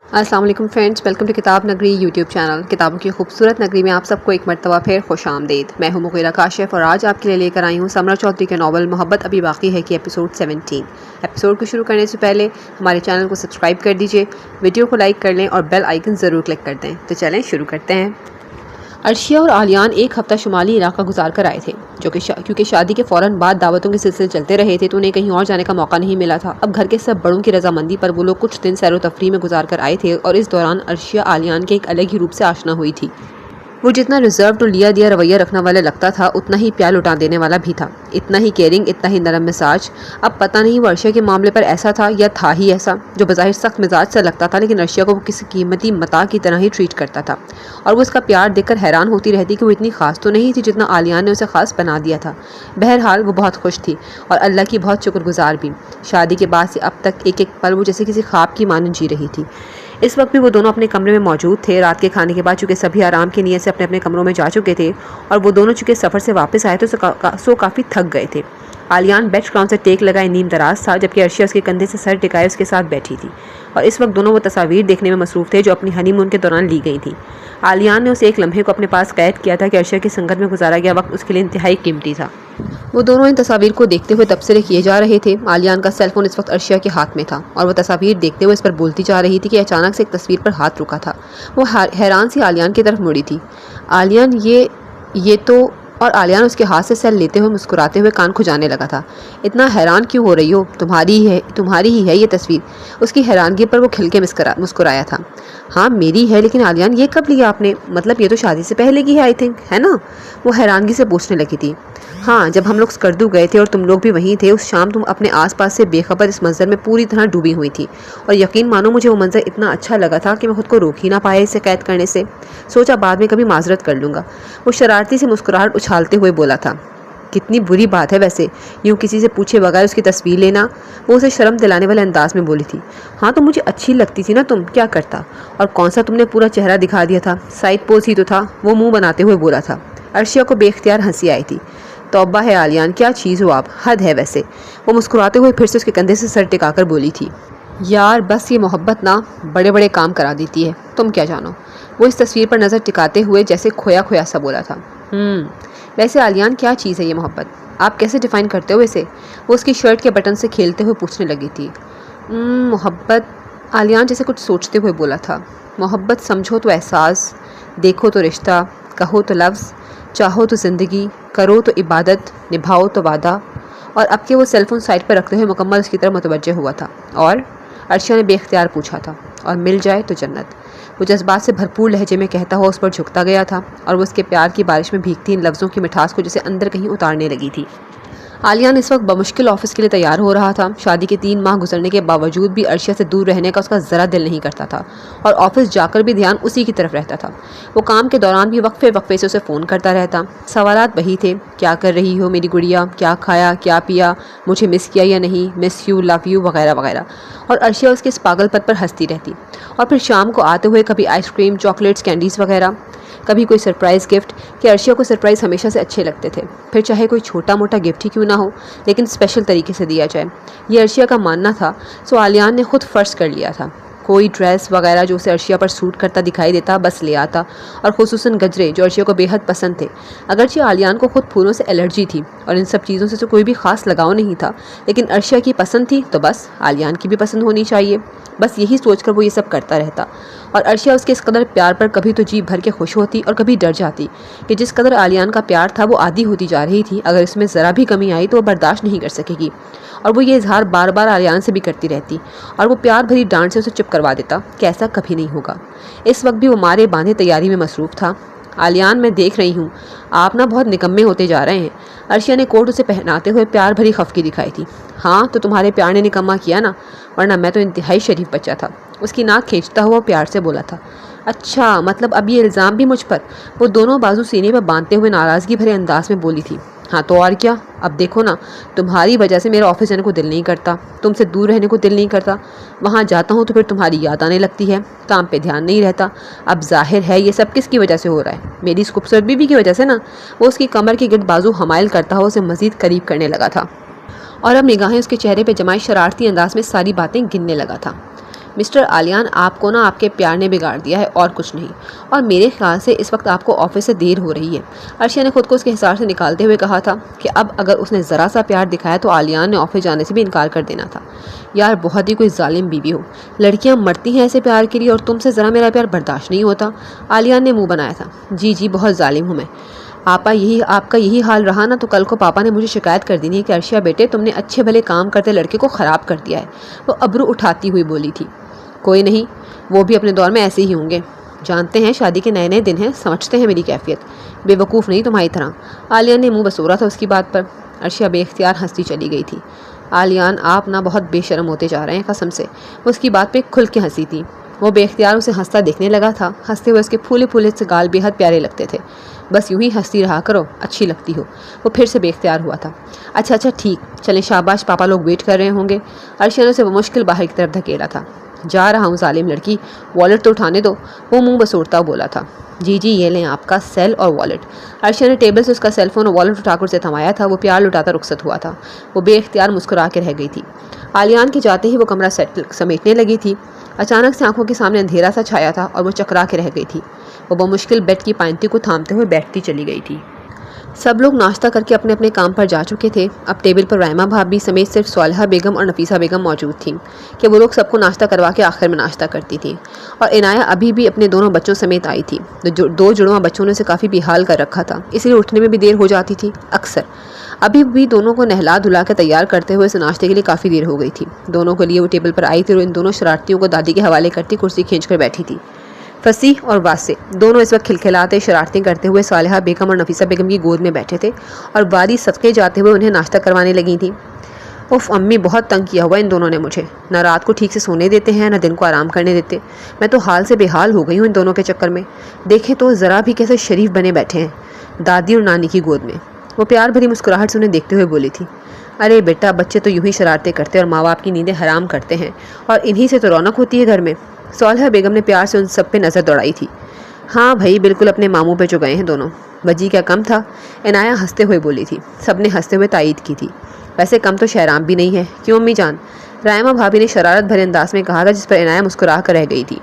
السلام علیکم friends, welcome to کتاب نگری یوٹیوب چینل۔ کتابوں کی خوبصورت نگری میں آپ سب کو ایک مرتبہ پھر خوش آمدید۔ میں ہوں مغیرہ کاشف اور آج آپ کے لیے لے کر آئی ہوں سمرا چودھری کے ناول محبت ابھی باقی ہے کی ایپیسوڈ 17۔ ایپیسوڈ کو شروع کرنے سے پہلے ہمارے چینل کو سبسکرائب کر دیجئے، ویڈیو کو لائک کر لیں اور بیل آئیکن ضرور کلک کر دیں۔ تو چلیں شروع کرتے ہیں۔ عرشیہ اور آلیان ایک ہفتہ شمالی علاقہ گزار کر آئے تھے، کیونکہ شادی کے فوراً بعد دعوتوں کے سلسلے چلتے رہے تھے تو انہیں کہیں اور جانے کا موقع نہیں ملا تھا۔ اب گھر کے سب بڑوں کی رضامندی پر وہ لوگ کچھ دن سیر و تفریح میں گزار کر آئے تھے اور اس دوران عرشیہ آلیان کے ایک الگ ہی روپ سے آشنا ہوئی تھی۔ وہ جتنا ریزروڈ اور لیا دیا رویہ رکھنے والا لگتا تھا اتنا ہی پیار لٹا دینے والا بھی تھا، اتنا ہی کیئرنگ، اتنا ہی نرم مزاج۔ اب پتہ نہیں وہ عرشیہ کے معاملے پر ایسا تھا یا تھا ہی ایسا، جو بظاہر سخت مزاج سے لگتا تھا لیکن عرشیہ کو وہ کسی قیمتی متاع کی طرح ہی ٹریٹ کرتا تھا، اور وہ اس کا پیار دیکھ کر حیران ہوتی رہتی کہ وہ اتنی خاص تو نہیں تھی جتنا آلیان نے اسے خاص بنا دیا تھا۔ بہرحال وہ بہت خوش تھی اور اللہ کی بہت شکر گزار بھی۔ شادی کے بعد سے اب تک ایک ایک پل وہ جیسے کسی خواب کی مانند جی رہی تھی۔ اس وقت بھی وہ دونوں اپنے کمرے میں موجود تھے۔ رات کے کھانے کے بعد چونکہ سبھی آرام کی نیت سے اپنے اپنے کمروں میں جا چکے تھے اور وہ دونوں چونکہ سفر سے واپس آئے تو کافی تھک گئے تھے۔ آلیان بیڈ گراؤنڈ سے ٹیک لگائے نیم دراز تھا، جبکہ عرشیہ اس کے کندھے سے سر ٹکائے اس کے ساتھ بیٹھی تھی، اور اس وقت دونوں وہ تصاویر دیکھنے میں مصروف تھے جو اپنی ہنی مون کے دوران لی گئی تھیں۔ آلیان نے اسے ایک لمحے کو اپنے پاس قید کیا تھا کہ عرشیہ کی سنگت میں گزارا گیا وقت اس کے لیے انتہائی قیمتی تھا۔ وہ دونوں ان تصاویر کو دیکھتے ہوئے تبصرے کیے جا رہے تھے۔ آلیان کا سیل فون اس وقت عرشیہ کے ہاتھ میں تھا اور وہ تصاویر دیکھتے ہوئے اس پر بولتی جا رہی تھی کہ اچانک سے ایک تصویر پر ہاتھ رکا تھا۔ وہ حیران سی آلیان کی طرف مڑی تھی۔ آلیان یہ تو، اور آلیان اس کے ہاتھ سے سیل لیتے ہوئے مسکراتے ہوئے کان کھجانے لگا تھا۔ اتنا حیران کیوں ہو رہی ہو؟ تمہاری ہی ہے یہ تصویر؟ اس کی حیرانگی پر وہ کھل کے مسکرایا تھا۔ ہاں میری ہے، لیکن آلیان یہ کب لیا آپ نے؟ مطلب یہ تو شادی سے پہلے کی ہے آئی تھنک، ہے نا؟ وہ حیرانگی سے پوچھنے لگی تھی۔ ہاں، جب ہم لوگ اسکردو گئے تھے اور تم لوگ بھی وہیں تھے، اس شام تم اپنے آس پاس سے بے خبر اس منظر میں پوری طرح ڈوبی ہوئی تھی، اور یقین مانو مجھے وہ منظر اتنا اچھا لگا تھا کہ میں خود کو روک ہی نہ پایا اسے قید کرنے سے۔ سوچا بعد میں کبھی معذرت کر لوں گا۔ وہ شرارتی سے مسکراہٹ اچھالتے ہوئے بولا تھا۔ کتنی بری بات ہے ویسے، یوں کسی سے پوچھے بغیر اس کی تصویر لینا۔ وہ اسے شرم دلانے والے انداز میں بولی تھی۔ ہاں تو مجھے اچھی لگتی تھی نا، تم کیا کرتا؟ اور کون سا تم نے پورا چہرہ دکھا دیا تھا، سائڈ پوز ہی تو تھا، وہ منہ بناتے ہوئے بولا تھا۔ عرشیہ کو بے اختیار ہنسی آئی تھی۔ توبہ ہے آلیان، کیا چیز ہو آپ، حد ہے ویسے۔ وہ مسکراتے ہوئے پھر سے اس کے کندھے سے سر ٹکا کر بولی تھی۔ یار بس یہ محبت نا بڑے بڑے کام کرا دیتی ہے، تم کیا جانو۔ وہ اس تصویر پر نظر ٹکاتے ہوئے جیسے کھویا کھویا سا بولا تھا۔ ویسے آلیان کیا چیز ہے یہ محبت؟ آپ کیسے ڈیفائن کرتے ہو اسے؟ وہ اس کی شرٹ کے بٹن سے کھیلتے ہوئے پوچھنے لگی تھی۔ محبت، آلیان جیسے کچھ سوچتے ہوئے بولا تھا۔ محبت سمجھو تو احساس، دیکھو تو رشتہ، کہو تو لفظ، چاہو تو زندگی، کرو تو عبادت، نبھاؤ تو وعدہ۔ اور اب کہ وہ سیل فون سائٹ پر رکھتے ہوئے مکمل اس کی طرف متوجہ ہوا تھا۔ اور عرشیہ نے بے اختیار پوچھا تھا۔ اور مل جائے تو جنت، وہ جذبات سے بھرپور لہجے میں کہتا ہوا اس پر جھکتا گیا تھا، اور وہ اس کے پیار کی بارش میں بھیگتی ان لفظوں کی مٹھاس کو جسے اندر کہیں اتارنے لگی تھی۔ آلیان اس وقت بمشکل آفس کے لیے تیار ہو رہا تھا۔ شادی کے 3 ماہ گزرنے کے باوجود بھی عرشیہ سے دور رہنے کا اس کا ذرا دل نہیں کرتا تھا، اور آفس جا کر بھی دھیان اسی کی طرف رہتا تھا۔ وہ کام کے دوران بھی وقفے وقفے سے اسے فون کرتا رہتا۔ سوالات وہی تھے، کیا کر رہی ہو میری گڑیا، کیا کھایا، کیا پیا، مجھے مس کیا یا نہیں، مس یو، لو یو، وغیرہ وغیرہ۔ اور عرشیہ اس کے اس پاگل پن پر ہنستی رہتی۔ اور پھر شام کو آتے ہوئے کبھی آئس کریم، چاکلیٹس، کینڈیز وغیرہ، کبھی کوئی سرپرائز گفٹ، کہ عرشیہ کو سرپرائز ہمیشہ سے اچھے لگتے تھے، پھر چاہے کوئی چھوٹا موٹا گفٹ ہی کیوں نہ ہو لیکن اسپیشل طریقے سے دیا جائے، یہ عرشیہ کا ماننا تھا۔ سو آلیان نے خود فرض کر لیا تھا، کوئی ڈریس وغیرہ جو اسے عرشیہ پر سوٹ کرتا دکھائی دیتا بس لے آتا، اور خصوصاً گجرے جو عرشیہ کو بے حد پسند تھے۔ اگرچہ آلیان کو خود پھولوں سے الرجی تھی اور ان سب چیزوں سے کوئی بھی خاص لگاؤ نہیں تھا، لیکن عرشیہ کی پسند تھی تو بس آلیان کی بھی پسند ہونی چاہیے، بس یہی سوچ کر وہ یہ سب کرتا رہتا۔ اور عرشیہ اس کے اس قدر پیار پر کبھی تو جی بھر کے خوش ہوتی اور کبھی ڈر جاتی کہ جس قدر آلیان کا پیار تھا وہ عادی ہوتی جا رہی تھی، اگر اس میں ذرا بھی کمی آئی تو وہ برداشت نہیں کر سکے گی، اور وہ یہ اظہار بار بار آلیان سے بھی کرتی رہتی، اور وہ پیار بھری ڈانٹ سے اسے چپ کروا دیتا کہ ایسا کبھی نہیں ہوگا۔ اس وقت بھی وہ مارے باندھے تیاری میں مصروف تھا۔ آلیان میں دیکھ رہی ہوں آپ نا بہت نکمے ہوتے جا رہے ہیں۔ عرشیہ نے کوٹ اسے پہناتے ہوئے پیار بھری خفگی دکھائی تھی۔ ہاں تو تمہارے پیار نے نکما کیا نا، ورنہ میں تو انتہائی شریف بچہ تھا۔ اس کی ناک کھینچتا ہوا پیار سے بولا تھا۔ اچھا مطلب اب یہ الزام بھی مجھ پر؟ وہ دونوں بازو سینے پر باندھتے ہوئے ناراضگی بھرے انداز میں بولی تھی۔ ہاں تو اور کیا، اب دیکھو نا تمہاری وجہ سے میرا آفس جانے کو دل نہیں کرتا، تم سے دور رہنے کو دل نہیں کرتا، وہاں جاتا ہوں تو پھر تمہاری یاد آنے لگتی ہے، کام پہ دھیان نہیں رہتا۔ اب ظاہر ہے یہ سب کس کی وجہ سے ہو رہا ہے؟ میری اس خوبصورت بیوی کی وجہ سے نا۔ وہ اس کی کمر کے گرد بازو حمائل کرتا ہوا اسے مزید قریب کرنے لگا تھا، اور اب نگاہیں اس کے چہرے پہ جمائے شرارتی انداز میں ساری باتیں گننے لگا تھا۔ مسٹر آلیان، آپ کو نا آپ کے پیار نے بگاڑ دیا ہے اور کچھ نہیں، اور میرے خیال سے اس وقت آپ کو آفس سے دیر ہو رہی ہے۔ عرشیہ نے خود کو اس کے حصار سے نکالتے ہوئے کہا تھا کہ اب اگر اس نے ذرا سا پیار دکھایا تو آلیان نے آفس جانے سے بھی انکار کر دینا تھا۔ یار بہت ہی کوئی ظالم بیوی ہو، لڑکیاں مرتی ہیں ایسے پیار کے لیے اور تم سے ذرا میرا پیار برداشت نہیں ہوتا۔ آلیان نے منہ بنایا تھا۔ جی بہت ظالم ہوں میں۔ آپ کا یہی حال رہا نا تو کل کو پاپا نے مجھے شکایت کر دینی ہے کہ عرشیہ بیٹے تم نے اچھے بھلے کام کرتے لڑکے کو خراب کر دیا ہے۔ وہ ابرو اٹھاتی ہوئی بولی تھی۔ کوئی نہیں، وہ بھی اپنے دور میں ایسے ہی ہوں گے۔ جانتے ہیں شادی کے نئے دن ہیں، سمجھتے ہیں میری کیفیت، بے وقوف نہیں تمہاری طرح۔ آلیان نے منہ بسورا تھا اس کی بات پر۔ عرشیہ بے اختیار ہنستی چلی گئی تھی۔ آلیان آپ نا بہت بے شرم ہوتے جا رہے ہیں قسم سے۔ وہ اس کی بات پہ کھل کے ہنسی تھی۔ وہ بے اختیار اسے ہنستا دیکھنے لگا تھا۔ ہنستے ہوئے اس کے پھولے پھولے سے گال بے حد پیارے لگتے تھے۔ بس یوں ہی ہنستی رہا کرو، اچھی لگتی ہو۔ وہ پھر سے بے اختیار ہوا تھا۔ اچھا ٹھیک، چلیں شاباش، پاپا لوگ ویٹ کر رہے ہوں گے۔ عرشیہ نے اسے بمشکل باہر کی طرف دھکیلا تھا۔ جا رہا ہوں ظالم لڑکی، والٹ تو اٹھانے دو، وہ منہ بسورتا بولا تھا۔ جی یہ لیں آپ کا سیل اور والٹ۔ عرشیہ نے ٹیبل سے اس کا سیل فون اور والٹ اٹھا کر اسے تھمایا تھا۔ وہ پیار لٹاتا رخصت ہوا تھا۔ وہ بے اختیار مسکرا کے رہ گئی تھی۔ آلیان کے جاتے ہی وہ کمرہ سمیٹنے لگی تھی۔ اچانک سے آنکھوں کے سامنے اندھیرا سا چھایا تھا اور وہ چکرا کے رہ گئی تھی۔ وہ بمشکل بیڈ کی پائنتی کو تھامتے ہوئے بیٹھتی چلی گئی تھی۔ سب لوگ ناشتہ کر کے اپنے اپنے کام پر جا چکے تھے۔ اب ٹیبل پر رائمہ بھابی سمیت صرف صالحہ بیگم اور نفیسہ بیگم موجود تھیں کہ وہ لوگ سب کو ناشتہ کروا کے آخر میں ناشتہ کرتی تھیں، اور عنایہ ابھی بھی اپنے دونوں بچوں سمیت آئی تھی۔ دو جڑواں بچوں نے اسے کافی بےحال کر رکھا تھا، اس لیے اٹھنے میں بھی دیر ہو جاتی تھی اکثر۔ ابھی بھی دونوں کو نہلا دھلا کے تیار کرتے ہوئے اسے ناشتے کے لیے کافی دیر ہو گئی تھی۔ دونوں کے لیے وہ ٹیبل پر آئی تھی اور ان دونوں شرارتیوں کو دادی کے حوالے کرتی کرسی کھینچ کر بیٹھی تھی۔ فصیح اور واسع دونوں اس وقت کھلکھلاتے شرارتیں کرتے ہوئے صالحہ بیگم اور نفیسہ بیگم کی گود میں بیٹھے تھے اور باری صدقے جاتے ہوئے انہیں ناشتہ کروانے لگی تھیں۔ اف امی، بہت تنگ کیا ہوا ان دونوں نے مجھے، نہ رات کو ٹھیک سے سونے دیتے ہیں نہ دن کو آرام کرنے دیتے۔ میں تو حال سے بے حال ہو گئی ہوں ان دونوں کے چکر میں۔ دیکھیں تو ذرا بھی کیسے شریف بنے بیٹھے ہیں دادی اور نانی کی گود میں۔ وہ پیار بھری مسکراہٹ سے انہیں دیکھتے ہوئے بولی تھی۔ ارے بیٹا، بچے تو یوں ہی شرارتیں کرتے اور ماں باپ کی نیندیں حرام کرتے ہیں، اور انہی سے تو رونق ہوتی ہے گھر میں۔ صالحہ بیگم نے پیار سے ان سب پہ نظر دوڑائی تھی۔ ہاں بھائی، بالکل اپنے ماموں پہ جو گئے ہیں دونوں۔ بجی کیا کم تھا، عنایہ ہنستے ہوئے بولی تھی۔ سب نے ہنستے ہوئے تائید کی تھی۔ ویسے کم تو شہرام بھی نہیں ہے، کیوں امی جان؟ رائمہ بھابی نے شرارت بھرے انداز میں کہا تھا، جس پر عنایہ مسکرا کر رہ گئی تھی۔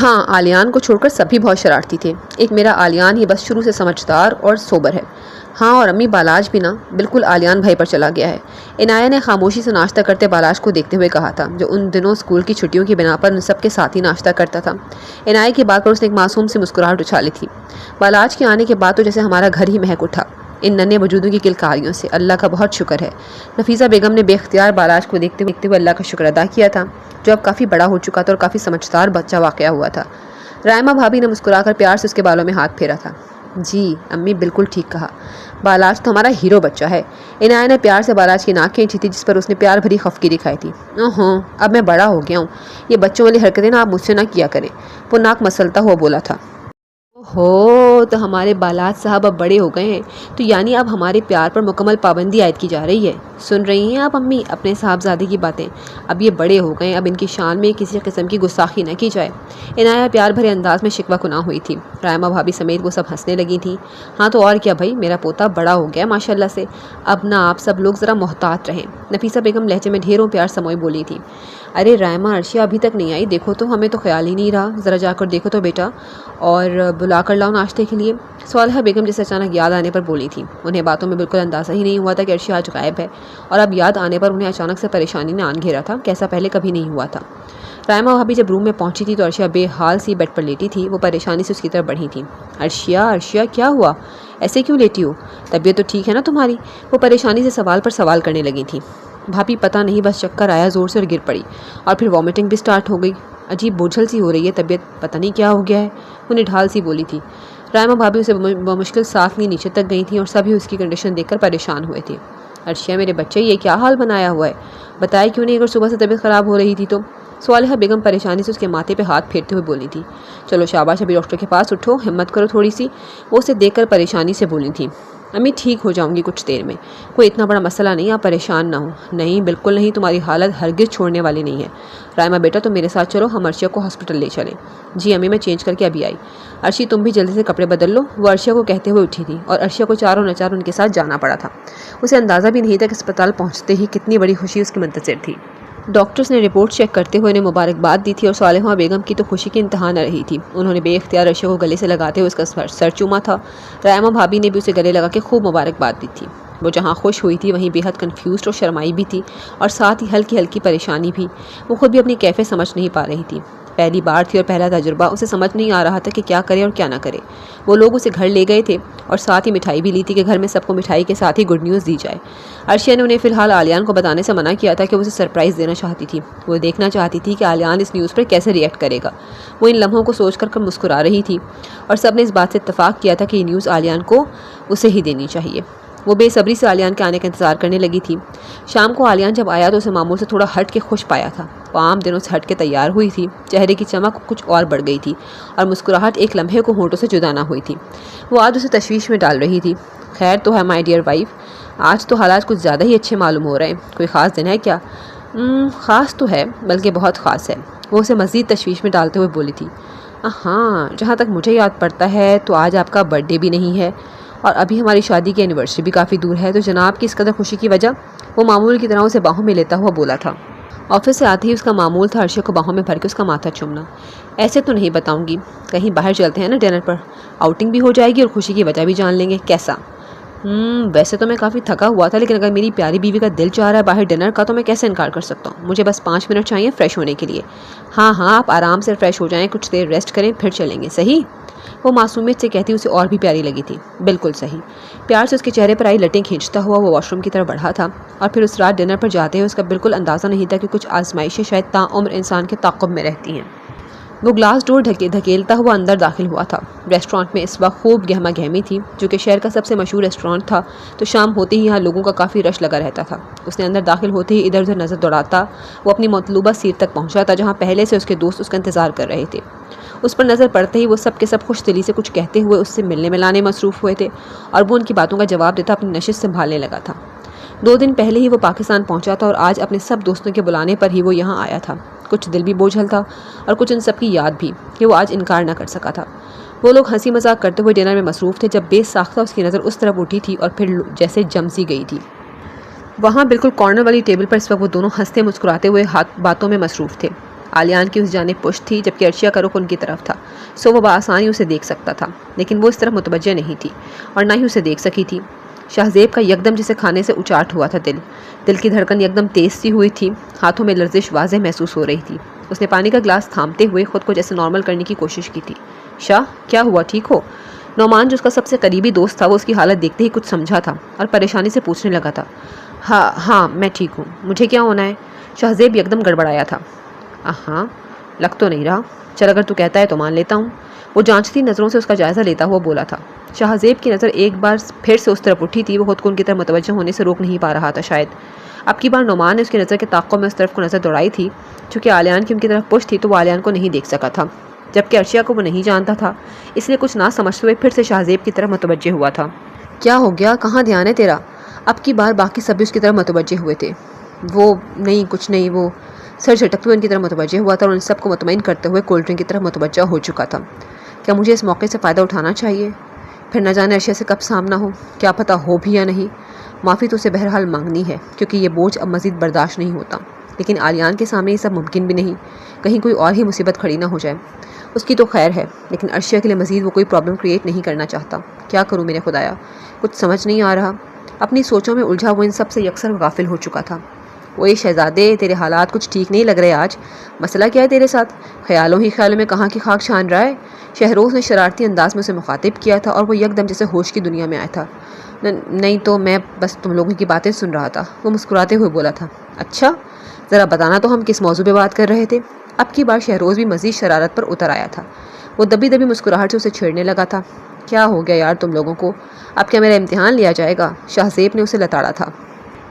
ہاں، آلیان کو چھوڑ کر سبھی بہت شرارتی تھے، ایک میرا آلیان ہی بس شروع سے سمجھدار اور سوبر ہے۔ ہاں، اور امی بالاج بھی نا بالکل آلیان بھائی پر چلا گیا ہے۔ عنایہ نے خاموشی سے ناشتہ کرتے بالاج کو دیکھتے ہوئے کہا تھا، جو ان دنوں اسکول کی چھٹیوں کی بنا پر ان سب کے ساتھ ہی ناشتہ کرتا تھا۔ عنایہ کی بات پر اس نے ایک معصوم سی مسکراہٹ اچھالی تھی۔ بالاج کے آنے کے بعد تو جیسے ہمارا گھر ہی مہک اٹھا ان ننھے وجودوں کی کلکاریوں سے، اللہ کا بہت شکر ہے۔ نفیسہ بیگم نے بے اختیار بالاج کو دیکھتے ہوئے اللہ کا شکر ادا کیا تھا، جو اب کافی بڑا ہو چکا تھا اور کافی سمجھدار بچہ واقع ہوا تھا۔ رائمہ بھابی نے مسکرا کر پیار سے اس کے بالوں میں ہاتھ پھیرا تھا۔ جی امی، بالکل ٹھیک کہا، بالاج تو ہمارا ہیرو بچہ ہے۔ عنایہ نے پیار سے بالاج کی ناک کھینچی تھی، جس پر اس نے پیار بھری خفگی دکھائی تھی۔ اوہو، اب میں بڑا ہو گیا ہوں، یہ بچوں والی حرکتیں نا آپ مجھ سے نہ کیا کریں، وہ ناک مسلتا ہوا بولا تھا۔ اوہو، تو ہمارے بالاج صاحب اب بڑے ہو گئے ہیں، تو یعنی اب ہمارے پیار پر مکمل پابندی عائد کی جا رہی ہے۔ سن رہی ہیں آپ امی اپنے صاحبزادے کی باتیں؟ اب یہ بڑے ہو گئے ہیں، اب ان کی شان میں کسی قسم کی گستاخی نہ کی جائے۔ عنایہ پیار بھرے انداز میں شکوہ کناہ ہوئی تھی۔ رائمہ بھابی سمیت وہ سب ہنسنے لگی تھیں۔ ہاں تو اور کیا بھائی، میرا پوتا بڑا ہو گیا ماشاء اللہ سے، اب نہ آپ سب لوگ ذرا محتاط رہیں۔ نفیسہ بیگم لہجے میں ڈھیروں پیار سموئے بولی تھی۔ ارے رائمہ، عرشیہ ابھی تک نہیں آئی، دیکھو تو، ہمیں تو خیال ہی نہیں رہا، ذرا جا کر دیکھو تو بیٹا، اور بلا کر لاؤ ناشتے کے لیے۔ صالحہ بیگم جسے اچانک یاد آنے پر بولی تھی۔ انہیں باتوں میں بالکل اندازہ ہی نہیں ہوا تھا کہ عرشیہ آج غائب ہے، اور اب یاد آنے پر انہیں اچانک سے پریشانی نے آن گھیرا تھا کہ ایسا پہلے کبھی نہیں ہوا تھا۔ رائمہ بھابی جب روم میں پہنچی تھی تو عرشیہ بے حال سی بیڈ پر لیٹی تھی۔ وہ پریشانی سے اس کی طرف بڑھی تھی۔ عرشیہ کیا ہوا، ایسے کیوں لیٹی ہو؟ طبیعت تو ٹھیک ہے نا تمہاری؟ وہ پریشانی سے سوال پر سوال کرنے لگی تھی۔ بھابی پتہ نہیں، بس چکر آیا زور سے اور گر پڑی، اور پھر وامٹنگ بھی سٹارٹ ہو گئی، عجیب بوجھل سی ہو رہی ہے طبیعت، پتہ نہیں کیا ہو گیا ہے، وہ نڈھال سی بولی تھی۔ رائمہ بھابی اسے بمشکل ساتھ لی نیچے تک گئی تھیں اور سبھی اس کی کنڈیشن دیکھ کر پریشان ہوئے تھے۔ عرشیہ میرے بچے، یہ کیا حال بنایا ہوا ہے، بتائے کیوں نہیں اگر صبح سے طبیعت خراب ہو رہی تھی تو؟ صالحہ بیگم پریشانی سے اس کے ماتھے پہ ہاتھ پھیرتے ہوئے بولی تھی۔ چلو شاباش، ابھی ڈاکٹر کے پاس اٹھو، ہمت کرو تھوڑی سی، وہ اسے دیکھ کر پریشانی سے بولی تھی۔ امی ٹھیک ہو جاؤں گی کچھ دیر میں، کوئی اتنا بڑا مسئلہ نہیں، آپ پریشان نہ ہوں۔ نہیں بالکل نہیں، تمہاری حالت ہرگز چھوڑنے والی نہیں ہے۔ رائمہ بیٹا تم میرے ساتھ چلو، ہم عرشیہ کو ہاسپٹل لے چلیں۔ جی امی، میں چینج کر کے ابھی آئی۔ عرشی تم بھی جلدی سے کپڑے بدل لو، وہ عرشیہ کو کہتے ہوئے اٹھی تھی، اور عرشیہ کو چاروں نچار ان کے ساتھ جانا پڑا تھا۔ اسے اندازہ بھی نہیں تھا کہ اسپتال پہنچتے ہی کتنی بڑی خوشی اس کی منتظر تھی۔ ڈاکٹرز نے رپورٹ چیک کرتے ہوئے انہیں مبارکباد دی تھی اور صالحہ بیگم کی تو خوشی کی انتہا نہ رہی تھی۔ انہوں نے بے اختیار عرشیہ کو گلے سے لگاتے ہوئے اس کا سر چوما تھا۔ رائمہ بھابی نے بھی اسے گلے لگا کے خوب مبارکباد دی تھی۔ وہ جہاں خوش ہوئی تھی وہیں بے حد کنفیوزڈ اور شرمائی بھی تھی، اور ساتھ ہی ہلکی ہلکی پریشانی بھی۔ وہ خود بھی اپنی کیفیت سمجھ نہیں پا رہی تھی۔ پہلی بار تھی اور پہلا تجربہ، اسے سمجھ نہیں آ رہا تھا کہ کیا کرے اور کیا نہ کرے۔ وہ لوگ اسے گھر لے گئے تھے اور ساتھ ہی مٹھائی بھی لی تھی کہ گھر میں سب کو مٹھائی کے ساتھ ہی گڈ نیوز دی جائے۔ عرشیہ نے انہیں فی الحال عالیان کو بتانے سے منع کیا تھا کہ وہ اسے سرپرائز دینا چاہتی تھی۔ وہ دیکھنا چاہتی تھی کہ عالیان اس نیوز پر کیسے ری ایکٹ کرے گا۔ وہ ان لمحوں کو سوچ کر مسکرا رہی تھی، اور سب نے اس بات سے اتفاق کیا تھا کہ یہ نیوز عالیان کو اسے ہی دینی چاہیے۔ وہ بے صبری سے عالیان کے آنے کا انتظار کرنے لگی تھی۔ شام کو عالیان جب آیا تو اسے معمول سے تھوڑا ہٹ کے خوش پایا تھا۔ وہ عام دنوں سے ہٹ کے تیار ہوئی تھی، چہرے کی چمک کچھ اور بڑھ گئی تھی، اور مسکراہٹ ایک لمحے کو ہونٹوں سے جدا نہ ہوئی تھی۔ وہ آج اسے تشویش میں ڈال رہی تھی۔ خیر تو ہے مائی ڈیئر وائف، آج تو حالات کچھ زیادہ ہی اچھے معلوم ہو رہے ہیں۔ کوئی خاص دن ہے کیا؟ خاص تو ہے، بلکہ بہت خاص ہے، وہ اسے مزید تشویش میں ڈالتے ہوئے بولی تھی۔ ہاں، جہاں تک مجھے یاد پڑتا ہے تو آج آپ کا برتھ ڈے بھی نہیں ہے، اور ابھی ہماری شادی کی اینیورسری بھی کافی دور ہے، تو جناب کی اس قدر خوشی کی وجہ؟ وہ معمول کی طرح اسے باہوں میں لیتا ہوا بولا تھا۔ آفس سے آتے ہی اس کا معمول تھا عرشیہ کو باہوں میں بھر کے اس کا ماتھا چومنا۔ ایسے تو نہیں بتاؤں گی، کہیں باہر چلتے ہیں نا ڈنر پر، آؤٹنگ بھی ہو جائے گی اور خوشی کی وجہ بھی جان لیں گے، کیسا؟ ویسے تو میں کافی تھکا ہوا تھا، لیکن اگر میری پیاری بیوی کا دل چاہ رہا ہے باہر ڈنر کا تو میں کیسے انکار کر سکتا ہوں؟ مجھے بس 5 منٹ چاہیے فریش ہونے کے لیے۔ ہاں آپ آرام سے فریش ہو جائیں، کچھ دیر ریسٹ کریں، پھر چلیں گے، صحیح؟ وہ معصومیت سے کہتی اسے اور بھی پیاری لگی تھی۔ بالکل صحیح۔ پیار سے اس کے چہرے پر آئی لٹیں کھینچتا ہوا وہ واش روم کی طرف بڑھا تھا، اور پھر اس رات ڈنر پر جاتے ہوئے اس کا بالکل اندازہ نہیں تھا کہ کچھ آزمائشیں شاید تاعمر انسان کے تعاقب میں رہتی ہیں۔ وہ گلاس ڈور دھکیلتا ہوا اندر داخل ہوا تھا۔ ریسٹورانٹ میں اس وقت خوب گہما گہمی تھی، جو کہ شہر کا سب سے مشہور ریسٹورانٹ تھا، تو شام ہوتے ہی یہاں لوگوں کا کافی رش لگا رہتا تھا۔ اس نے اندر داخل ہوتے ہی ادھر ادھر نظر دوڑاتا وہ اپنی مطلوبہ سیٹ تک پہنچا تھا، جہاں پہلے سے اس کے دوست اس کا انتظار کر رہے تھے۔ اس پر نظر پڑتے ہی وہ سب کے سب خوش دلی سے کچھ کہتے ہوئے اس سے ملنے ملانے مصروف ہوئے تھے، اور وہ ان کی باتوں کا جواب دیتا اپنی نشست سنبھالنے لگا تھا۔ 2 دن پہلے ہی وہ پاکستان پہنچا تھا، اور آج اپنے سب دوستوں کے بلانے پر ہی وہ یہاں آیا تھا۔ کچھ دل بھی بوجھل تھا اور کچھ ان سب کی یاد بھی کہ وہ آج انکار نہ کر سکا تھا۔ وہ لوگ ہنسی مذاق کرتے ہوئے ڈنر میں مصروف تھے جب بے ساختہ اس کی نظر اس طرف اٹھی تھی اور پھر جیسے جم سی گئی تھی۔ وہاں بالکل کارنر والی ٹیبل پر اس وقت وہ دونوں ہنستے مسکراتے ہوئے باتوں میں مصروف تھے۔ عالیان کی اس جانب پشت تھی، جبکہ عرشیہ کا رخ ان کی طرف تھا، سو وہ بآسانی اسے دیکھ سکتا تھا، لیکن وہ اس طرف متوجہ نہیں تھی اور نہ ہی اسے دیکھ سکی تھی۔ شہزیب کا یکدم جسے کھانے سے اچاٹ ہوا تھا دل کی دھڑکن یکدم تیز سی ہوئی تھی، ہاتھوں میں لرزش واضح محسوس ہو رہی تھی۔ اس نے پانی کا گلاس تھامتے ہوئے خود کو جیسے نارمل کرنے کی کوشش کی تھی۔ شاہ، کیا ہوا، ٹھیک ہو؟ نعمان جو اس کا سب سے قریبی دوست تھا، وہ اس کی حالت دیکھتے ہی کچھ سمجھا تھا اور پریشانی سے پوچھنے لگا تھا۔ ہاں میں ٹھیک ہوں، مجھے کیا ہونا ہے؟ شہزیب یکدم گڑبڑایا تھا۔ ہاں لگ تو نہیں رہا، چل اگر تو کہتا ہے تو مان لیتا ہوں، وہ جانچتی نظروں سے اس کا جائزہ لیتا ہوا بولا تھا۔ شہزیب کی نظر ایک بار پھر سے اس طرف اٹھی تھی، وہ خود کو ان کی طرف متوجہ ہونے سے روک نہیں پا رہا تھا شاید۔ اب کی بار نعمان نے اس کی نظر کے تعاقب میں اس طرف کو نظر دوڑائی تھی، چونکہ عالیان کی ان کی طرف پشت تھی تو وہ عالیان کو نہیں دیکھ سکا تھا، جبکہ عرشیہ کو وہ نہیں جانتا تھا، اس لیے کچھ نہ سمجھتے ہوئے پھر سے شہزیب کی طرف متوجہ ہوا تھا۔ کیا ہو گیا، کہاں دھیان ہے تیرا؟ اب کی بار باقی سب بھی اس کی طرف متوجہ ہوئے تھے۔ وہ نہیں، کچھ نہیں، وہ سر جھٹکتے ہوئے ان کی طرف متوجہ ہوا تھا اور ان سب کو مطمئن کرتے ہوئے کولڈ ڈرنک کی طرف متوجہ ہو چکا تھا۔ کیا مجھے اس موقع سے فائدہ اٹھانا چاہیے؟ پھر نہ جانے عرشیہ سے کب سامنا ہو، کیا پتہ ہو بھی یا نہیں۔ معافی تو اسے بہرحال مانگنی ہے، کیونکہ یہ بوجھ اب مزید برداشت نہیں ہوتا، لیکن عالیان کے سامنے یہ سب ممکن بھی نہیں، کہیں کوئی اور ہی مصیبت کھڑی نہ ہو جائے۔ اس کی تو خیر ہے، لیکن عرشیہ کے لیے مزید وہ کوئی پرابلم کریٹ نہیں کرنا چاہتا۔ کیا کروں میرے خدایا، کچھ سمجھ نہیں آ رہا۔ اپنی سوچوں میں الجھا وہ ان سب سے یکسر غافل ہو چکا تھا۔ اوئے شہزادے، تیرے حالات کچھ ٹھیک نہیں لگ رہے آج، مسئلہ کیا ہے تیرے ساتھ؟ خیالوں ہی خیالوں میں کہاں کی خاک چھان رہا ہے؟ شہروز نے شرارتی انداز میں اسے مخاطب کیا تھا اور وہ یکدم جیسے ہوش کی دنیا میں آیا تھا۔ نہیں تو میں بس تم لوگوں کی باتیں سن رہا تھا، وہ مسکراتے ہوئے بولا تھا۔ اچھا، ذرا بتانا تو ہم کس موضوع پہ بات کر رہے تھے؟ اب کی بار شہروز بھی مزید شرارت پر اتر آیا تھا۔ وہ دبی دبی مسکراہٹ سے اسے چھیڑنے لگا تھا۔ کیا ہو گیا یار تم لوگوں کو؟ اب کیا میرا امتحان لیا جائے گا؟ شہزیب نے اسے لتاڑا تھا۔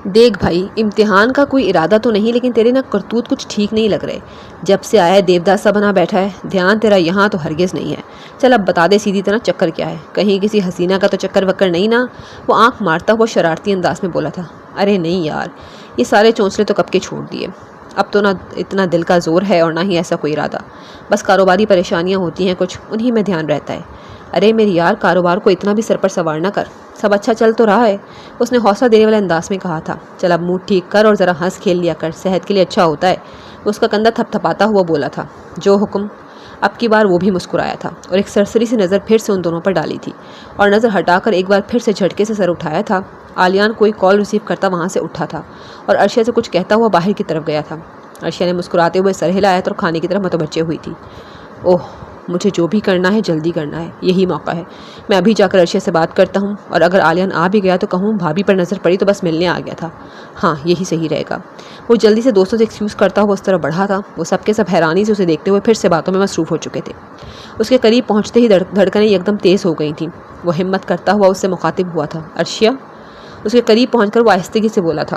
دیکھ بھائی، امتحان کا کوئی ارادہ تو نہیں، لیکن تیرے نا کرتوت کچھ ٹھیک نہیں لگ رہے۔ جب سے آیا ہے دیوداس سا بنا بیٹھا ہے، دھیان تیرا یہاں تو ہرگز نہیں ہے۔ چل اب بتا دے سیدھی طرح چکر کیا ہے، کہیں کسی حسینہ کا تو چکر وکر نہیں نا؟ وہ آنکھ مارتا ہوا شرارتی انداز میں بولا تھا۔ ارے نہیں یار، یہ سارے چونچلے تو کب کے چھوڑ دیے، اب تو نہ اتنا دل کا زور ہے اور نہ ہی ایسا کوئی ارادہ، بس کاروباری پریشانیاں ہوتی ہیں کچھ، انہی میں دھیان رہتا ہے۔ ارے میری یار، کاروبار کو اتنا بھی سر پر سوار نہ کر، سب اچھا چل تو رہا ہے، اس نے حوصلہ دینے والے انداز میں کہا تھا۔ چل اب موڈ ٹھیک کر اور ذرا ہنس کھیل لیا کر، صحت کے لیے اچھا ہوتا ہے، اس کا کندھا تھپ تھپاتا ہوا بولا تھا۔ جو حکم۔ اب کی بار وہ بھی مسکرایا تھا اور ایک سرسری سی نظر پھر سے ان دونوں پر ڈالی تھی، اور نظر ہٹا کر ایک بار پھر سے جھٹکے سے سر اٹھایا تھا۔ آلیان کوئی کال ریسیو کرتا وہاں سے اٹھا تھا اور عرشیہ سے کچھ کہتا ہوا باہر کی طرف گیا تھا۔ عرشیہ نے مسکراتے ہوئے سر ہلایا تھا اور کھانے کی طرف متوجہ ہوئی تھی۔ اوہ، مجھے جو بھی کرنا ہے جلدی کرنا ہے، یہی موقع ہے، میں ابھی جا کر عرشیہ سے بات کرتا ہوں، اور اگر آلیان آ بھی گیا تو کہوں بھابھی پر نظر پڑی تو بس ملنے آ گیا تھا۔ ہاں یہی صحیح رہے گا۔ وہ جلدی سے دوستوں سے ایکسکیوز کرتا ہوا اس طرف بڑھا تھا۔ وہ سب کے سب حیرانی سے اسے دیکھتے ہوئے پھر سے باتوں میں مصروف ہو چکے تھے۔ اس کے قریب پہنچتے ہی دھڑکنیں ایک دم تیز ہو گئی تھیں۔ وہ ہمت کرتا ہوا اس سے مخاطب ہوا تھا۔ عرشیہ؟ اس کے قریب پہنچ کر وہ آہستگی سے بولا تھا۔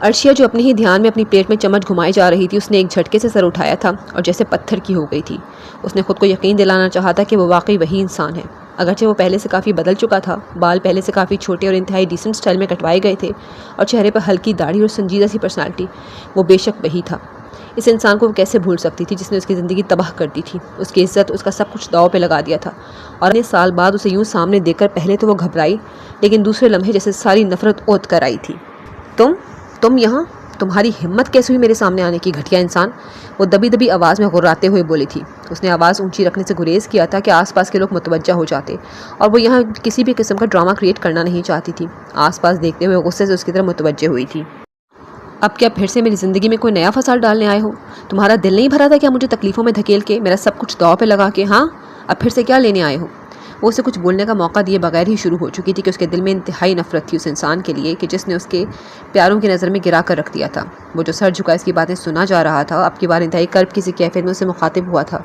عرشیہ جو اپنے ہی دھیان میں اپنی پلیٹ میں چمچ گھمائی جا رہی تھی، اس نے ایک جھٹکے سے سر اٹھایا تھا اور جیسے پتھر کی ہو گئی تھی۔ اس نے خود کو یقین دلانا چاہا تھا کہ وہ واقعی وہی انسان ہے۔ اگرچہ وہ پہلے سے کافی بدل چکا تھا، بال پہلے سے کافی چھوٹے اور انتہائی ڈیسنٹ سٹائل میں کٹوائے گئے تھے، اور چہرے پر ہلکی داڑھی اور سنجیدہ سی پرسنالٹی، وہ بے شک وہی تھا۔ اس انسان کو وہ کیسے بھول سکتی تھی جس نے اس کی زندگی تباہ کر دی تھی، اس کی عزت، اس کا سب کچھ داؤ پہ لگا دیا تھا، اور اتنے سال بعد اسے یوں سامنے دیکھ کر پہلے تو وہ گھبرائی، لیکن دوسرے لمحے جیسے ساری نفرت اوت کر آئی تھی۔ تم یہاں؟ تمہاری ہمت کیسے ہوئی میرے سامنے آنے کی، گھٹیا انسان؟ وہ دبی دبی آواز میں غراتے ہوئے بولی تھی۔ اس نے آواز اونچی رکھنے سے گریز کیا تھا کہ آس پاس کے لوگ متوجہ ہو جاتے، اور وہ یہاں کسی بھی قسم کا ڈرامہ کریٹ کرنا نہیں چاہتی تھی۔ آس پاس دیکھتے ہوئے غصے سے اس کی طرف متوجہ ہوئی تھی۔ اب کیا پھر سے میری زندگی میں کوئی نیا فساد ڈالنے آئے ہو؟ تمہارا دل نہیں بھرا تھا کیا مجھے تکلیفوں میں دھکیل کے، میرا سب کچھ داؤ پہ لگا کے؟ ہاں، اب پھر سے کیا لینے آئے ہو؟ وہ اسے کچھ بولنے کا موقع دیے بغیر ہی شروع ہو چکی تھی کہ اس کے دل میں انتہائی نفرت تھی اس انسان کے لیے کہ جس نے اس کے پیاروں کی نظر میں گرا کر رکھ دیا تھا۔ وہ جو سر جھکا اس کی باتیں سنا جا رہا تھا، اب کی بار انتہائی کرب کی سی کیفیت میں اسے مخاطب ہوا تھا۔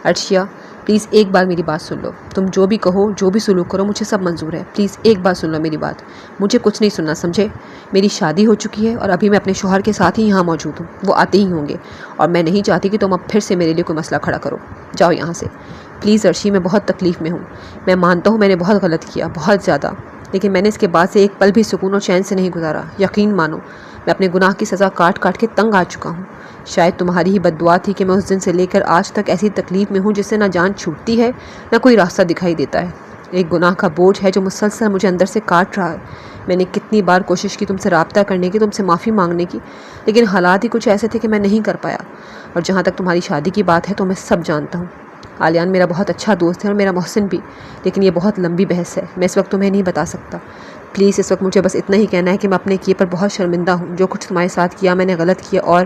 عرشیہ، پلیز ایک بار میری بات سن لو، تم جو بھی کہو، جو بھی سلوک کرو، مجھے سب منظور ہے، پلیز ایک بار سن لو میری بات، مجھے کچھ نہیں سننا، سمجھے؟ میری شادی ہو چکی ہے اور ابھی میں اپنے شوہر کے ساتھ ہی یہاں موجود ہوں، وہ آتے ہی ہوں گے، اور میں نہیں چاہتی کہ تم اب پھر سے میرے لیے کوئی مسئلہ کھڑا کرو۔ جاؤ یہاں سے پلیز۔ عرشی، میں بہت تکلیف میں ہوں، میں مانتا ہوں میں نے بہت غلط کیا، بہت زیادہ، لیکن میں نے اس کے بعد سے ایک پل بھی سکون اور چین سے نہیں گزارا۔ یقین مانو، میں اپنے گناہ کی سزا کاٹ کاٹ کے تنگ آ چکا ہوں۔ شاید تمہاری ہی بد دعا تھی کہ میں اس دن سے لے کر آج تک ایسی تکلیف میں ہوں جس سے نہ جان چھوٹتی ہے نہ کوئی راستہ دکھائی دیتا ہے۔ ایک گناہ کا بوجھ ہے جو مسلسل مجھے اندر سے کاٹ رہا ہے۔ میں نے کتنی بار کوشش کی تم سے رابطہ کرنے کی، تم سے معافی مانگنے کی، لیکن حالات ہی کچھ ایسے تھے کہ میں نہیں کر پایا۔ اور جہاں تک تمہاری شادی کی بات ہے تو میں سب جانتا ہوں۔ آلیان میرا بہت اچھا دوست ہے اور میرا محسن بھی، لیکن یہ بہت لمبی بحث ہے، میں اس وقت تمہیں نہیں بتا سکتا۔ پلیز اس وقت مجھے بس اتنا ہی کہنا ہے کہ میں اپنے کیے پر بہت شرمندہ ہوں، جو کچھ تمہارے ساتھ کیا میں نے غلط کیا۔ اور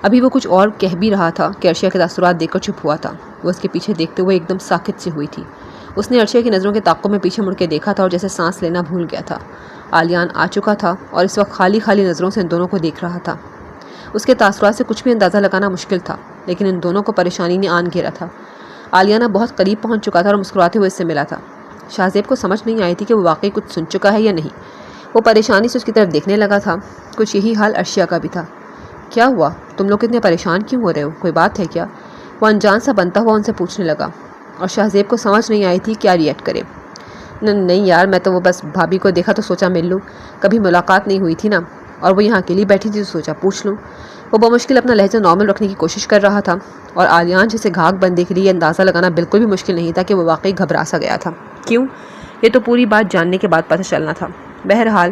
ابھی وہ کچھ اور کہہ بھی رہا تھا کہ عرشیہ کے تاثرات دیکھ کر چپ ہوا تھا۔ وہ اس کے پیچھے دیکھتے ہوئے ایک دم ساکت سی ہوئی تھی۔ اس نے عرشیہ کی نظروں کے تعاقب میں پیچھے مڑ کے دیکھا تھا اور جیسے سانس لینا بھول گیا تھا۔ آلیان آ چکا تھا اور اس وقت خالی خالی نظروں سے ان دونوں کو دیکھ رہا تھا۔ اس کے تاثرات سے کچھ بھی اندازہ لگانا مشکل تھا، لیکن ان دونوں کو پریشانی نے آن گھیرا تھا۔ آلیانہ بہت قریب پہنچ چکا تھا اور مسکراتے ہوئے اس سے ملا تھا۔ شاہزیب کو سمجھ نہیں آئی تھی کہ وہ واقعی کچھ سن چکا ہے یا نہیں۔ وہ پریشانی سے اس کی طرف دیکھنے لگا تھا۔ کچھ یہی حال عرشیہ کا بھی تھا۔ کیا ہوا؟ تم لوگ اتنے پریشان کیوں ہو رہے ہو؟ کوئی بات ہے کیا؟ وہ انجان سا بنتا ہوا ان سے پوچھنے لگا، اور شاہزیب کو سمجھ نہیں آئی تھی کیا ریئیکٹ کرے۔ نہیں یار، میں تو وہ بس بھابھی کو دیکھا تو سوچا مل لوں، کبھی ملاقات نہیں ہوئی تھی نا، اور وہ یہاں اکیلی بیٹھی تھی تو سوچا پوچھ لوں۔ وہ بمشکل اپنا لہجہ نارمل رکھنے کی کوشش کر رہا تھا، اور آلیان جسے گھاگ بند دیکھ رہی ہے اندازہ لگانا بالکل بھی مشکل نہیں تھا کہ وہ واقعی گھبرا سا گیا تھا۔ کیوں؟ یہ تو پوری بات جاننے کے بعد پتہ چلنا تھا۔ بہرحال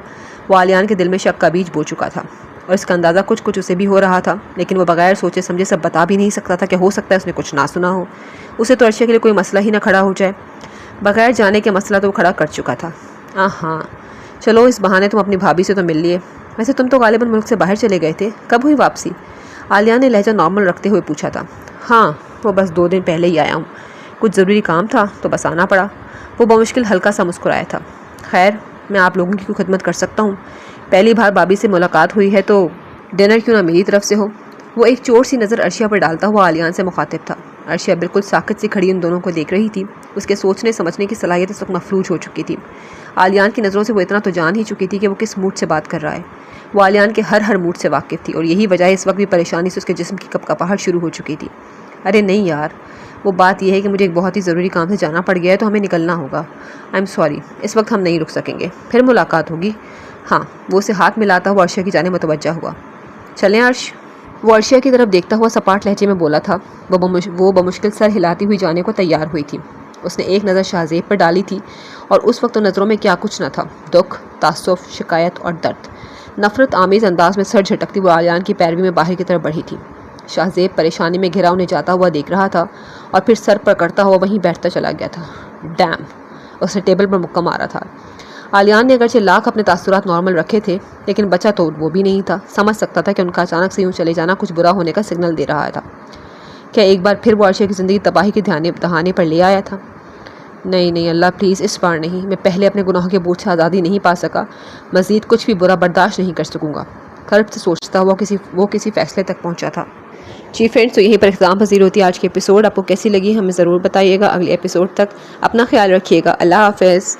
وہ آلیان کے دل میں شک کا بیج بو چکا تھا، اور اس کا اندازہ کچھ اسے بھی ہو رہا تھا، لیکن وہ بغیر سوچے سمجھے سب بتا بھی نہیں سکتا تھا کہ ہو سکتا ہے اس نے کچھ نہ سنا ہو، اسے تو عرشیہ کے لیے کوئی مسئلہ ہی نہ کھڑا ہو جائے۔ بغیر جانے کے مسئلہ تو وہ کھڑا کر چکا تھا۔ ہاں چلو، اس بہانے تم اپنی بھابھی سے تو مل لیے۔ ویسے تم تو غالباً ملک سے باہر چلے گئے تھے، کب ہوئی واپسی؟ آلیان نے لہجہ نارمل رکھتے ہوئے پوچھا تھا۔ ہاں، وہ بس 2 دن پہلے ہی آیا ہوں، کچھ ضروری کام تھا تو بس آنا پڑا۔ وہ بمشکل ہلکا سا مسکرایا تھا۔ خیر، میں آپ لوگوں کی کوئی خدمت کر سکتا ہوں؟ پہلی بار بھابھی سے ملاقات ہوئی ہے تو ڈنر کیوں نہ میری طرف سے ہو؟ وہ ایک چور سی نظر عرشیہ پر ڈالتا ہوا آلیان سے مخاطب تھا۔ عرشیہ بالکل ساکت سی کھڑی ان دونوں کو دیکھ رہی تھی۔ اس کے سوچنے سمجھنے کی صلاحیت اس وقت مفلوج ہو چکی تھی۔ آلیان کی نظروں سے وہ اتنا تو جان ہی چکی تھی کہ وہ کس موڈ سے بات کر رہا ہے۔ وہ آلیان کے ہر موڈ سے واقف تھی، اور یہی وجہ اس وقت بھی پریشانی سے اس کے جسم کی کپکپاہٹ شروع ہو چکی تھی۔ ارے نہیں یار، وہ بات یہ ہے کہ مجھے ایک بہت ہی ضروری کام سے جانا پڑ گیا ہے تو ہمیں نکلنا ہوگا۔ آئی ایم سوری، اس وقت ہم نہیں رک سکیں گے، پھر ملاقات ہوگی۔ ہاں، وہ اسے ہاتھ ملاتا ہوا عرشیہ کی جانب متوجہ ہوا۔ چلیں عرش؟ وہ عرشیہ کی طرف دیکھتا ہوا سپاٹ لہجے میں بولا تھا۔ وہ بمشکل سر ہلاتی ہوئی جانے کو تیار ہوئی تھی۔ اس نے ایک نظر شاہزیب پر ڈالی تھی اور اس وقت تو نظروں میں کیا کچھ نہ تھا، دکھ، تعصب، شکایت اور درد۔ نفرت آمیز انداز میں سر جھٹکتی وہ عالیان کی پیروی میں باہر کی طرف بڑھی تھی۔ شاہزیب پریشانی میں گھرا انہیں جاتا ہوا دیکھ رہا تھا اور پھر سر پکڑتا ہوا وہیں بیٹھتا چلا گیا تھا۔ ڈیم! اس نے ٹیبل پر مکہ مارا تھا۔ عالیان نے اگرچہ لاکھ اپنے تاثرات نارمل رکھے تھے، لیکن بچہ تو وہ بھی نہیں تھا۔ سمجھ سکتا تھا کہ ان کا اچانک سے یوں چلے جانا کچھ برا ہونے کا سگنل دے رہا تھا۔ کیا ایک بار پھر وہ عرشے کی زندگی تباہی کے دہانے پر لے آیا تھا؟ نہیں اللہ پلیز، اس بار نہیں۔ میں پہلے اپنے گناہوں کے بوجھ سے آزادی نہیں پا سکا، مزید کچھ بھی برا برداشت نہیں کر سکوں گا۔ کرب سے سوچتا ہوا وہ کسی فیصلے تک پہنچا تھا۔ جی فرینڈس، تو یہیں پر اختتام پذیر ہوتی ہے آج کی ایپیسوڈ۔ آپ کو کیسی لگی ہمیں ضرور بتائیے گا۔ اگلے ایپیسوڈ تک اپنا خیال رکھیے گا۔ اللہ حافظ۔